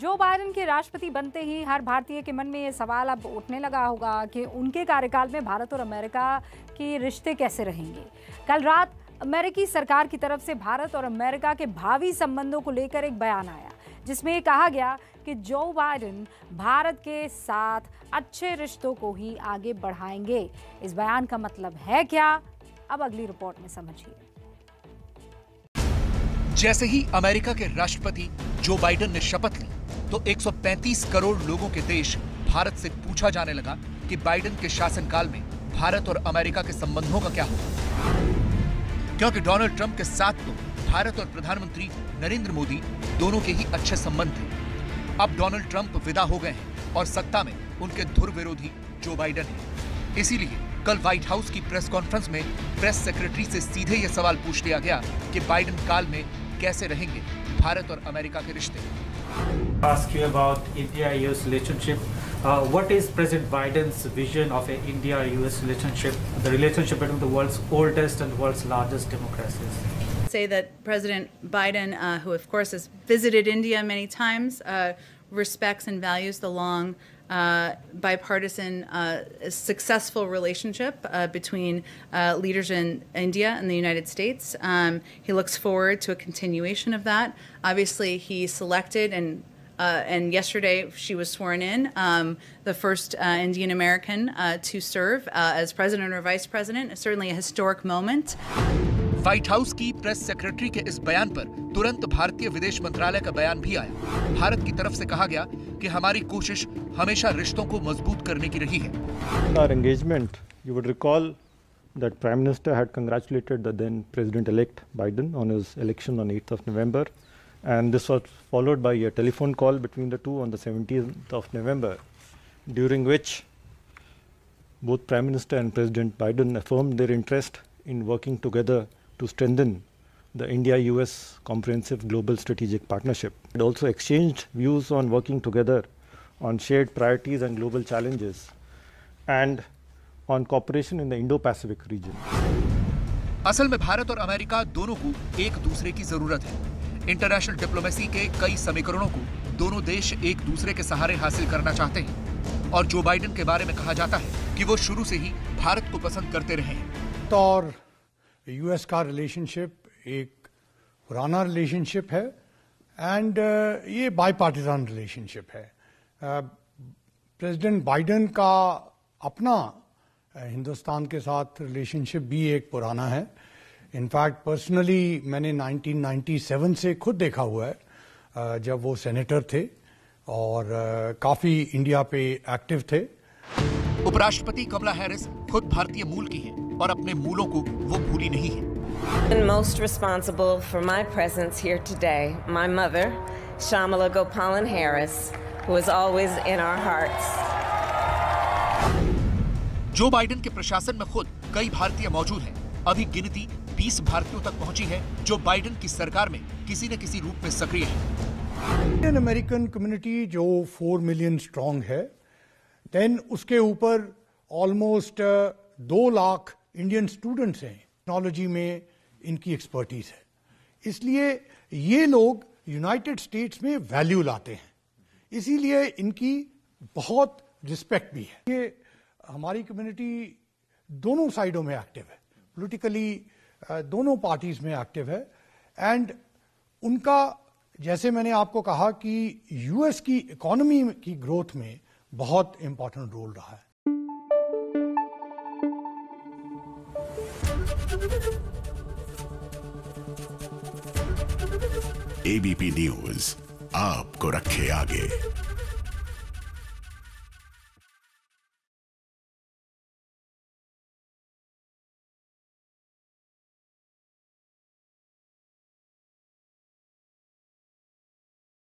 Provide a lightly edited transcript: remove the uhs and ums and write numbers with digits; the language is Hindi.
जो बाइडेन के राष्ट्रपति बनते ही हर भारतीय के मन में ये सवाल अब उठने लगा होगा कि उनके कार्यकाल में भारत और अमेरिका के रिश्ते कैसे रहेंगे। कल रात अमेरिकी सरकार की तरफ से भारत और अमेरिका के भावी संबंधों को लेकर एक बयान आया, जिसमें कहा गया कि जो बाइडेन भारत के साथ अच्छे रिश्तों को ही आगे बढ़ाएंगे। इस बयान का मतलब है क्या, अब अगली रिपोर्ट में समझिए। जैसे ही अमेरिका के राष्ट्रपति जो बाइडेन ने शपथ ली तो 135 करोड़ लोगों के देश भारत से पूछा जाने लगा कि बाइडेन के शासनकाल में भारत और अमेरिका के संबंधों का क्या होगा, क्योंकि डोनाल्ड ट्रंप के साथ तो भारत और प्रधानमंत्री नरेंद्र मोदी दोनों के ही अच्छे संबंध थे। अब डोनाल्ड ट्रंप विदा हो गए हैं और सत्ता में उनके धुर विरोधी जो बाइडेन है। इसीलिए कल व्हाइट हाउस की प्रेस कॉन्फ्रेंस में प्रेस सेक्रेटरी से सीधे यह सवाल पूछ लिया गया कि बाइडेन काल में कैसे रहेंगे भारत और अमेरिका के रिश्ते। Ask you about India-US relationship. What is President Biden's vision of an India-US relationship, the relationship between the world's oldest and the world's largest democracies? Say that President Biden, who of course has visited India many times, respects and values the long bipartisan successful relationship between leaders in India and the United States. He looks forward to a continuation of that. Obviously, he selected and yesterday she was sworn in, the first Indian American to serve as president or vice president. Certainly a historic moment. White house की प्रेस सेक्रेटरी के इस बयान पर तुरंत भारतीय विदेश मंत्रालय का बयान भी आया। भारत की तरफ से कहा गया कि हमारी कोशिश हमेशा रिश्तों को मजबूत करने की रही है। Our engagement, you would recall that Prime Minister had congratulated the then President-elect Biden on his election on 8th of November, and this was followed by a telephone call between the two on the 17th of November, during which both Prime Minister and President Biden affirmed their interest in working together to strengthen the India-US Comprehensive Global Strategic Partnership. It also exchanged views on working together on shared priorities and global challenges and on cooperation in the Indo-Pacific region. असल में भारत और अमेरिका दोनों को एक दूसरे की जरूरत है। इंटरनेशनल डिप्लोमेसी के कई समीकरणों को दोनों देश एक दूसरे के सहारे हासिल करना चाहते हैं और जो बाइडेन के बारे में कहा जाता है कि वो शुरू से ही भारत को पसंद करते रहे हैं। और यूएस का रिलेशनशिप एक पुराना रिलेशनशिप है एंड ये बाईपार्टिजान रिलेशनशिप है। प्रेसिडेंट बाइडेन का अपना हिंदुस्तान के साथ रिलेशनशिप भी एक पुराना है। इनफैक्ट पर्सनली मैंने 1997 से खुद देखा हुआ है जब वो सेनेटर थे और काफी इंडिया पे एक्टिव थे। उपराष्ट्रपति कमला हैरिस खुद भारतीय मूल की हैं और अपने मूलों को वो भूली नहीं है। And most responsible for my presence here today, my mother, Shamala Gopalan Harris, who is always in our hearts. Joe Biden के प्रशासन में खुद कई भारतीय मौजूद हैं। अभी गिनती 20 भारतीयों तक पहुंची है जो बाइडेन की सरकार में किसी न किसी रूप में सक्रिय है। इंडियन अमेरिकन कम्युनिटी जो 4 मिलियन स्ट्रांग है, देन उसके ऊपर ऑलमोस्ट 2 लाख इंडियन स्टूडेंट्स हैं। टेक्नोलॉजी में इनकी एक्सपर्टीज है, इसलिए ये लोग यूनाइटेड स्टेट्स में वैल्यू लाते हैं, इसीलिए इनकी बहुत रिस्पेक्ट भी है। ये हमारी कम्युनिटी दोनों साइडों में एक्टिव है, पॉलिटिकली दोनों पार्टीज में एक्टिव है एंड उनका, जैसे मैंने आपको कहा कि यूएस की इकोनॉमी की ग्रोथ में बहुत इंपॉर्टेंट रोल रहा है। एबीपी न्यूज आपको रखे आगे।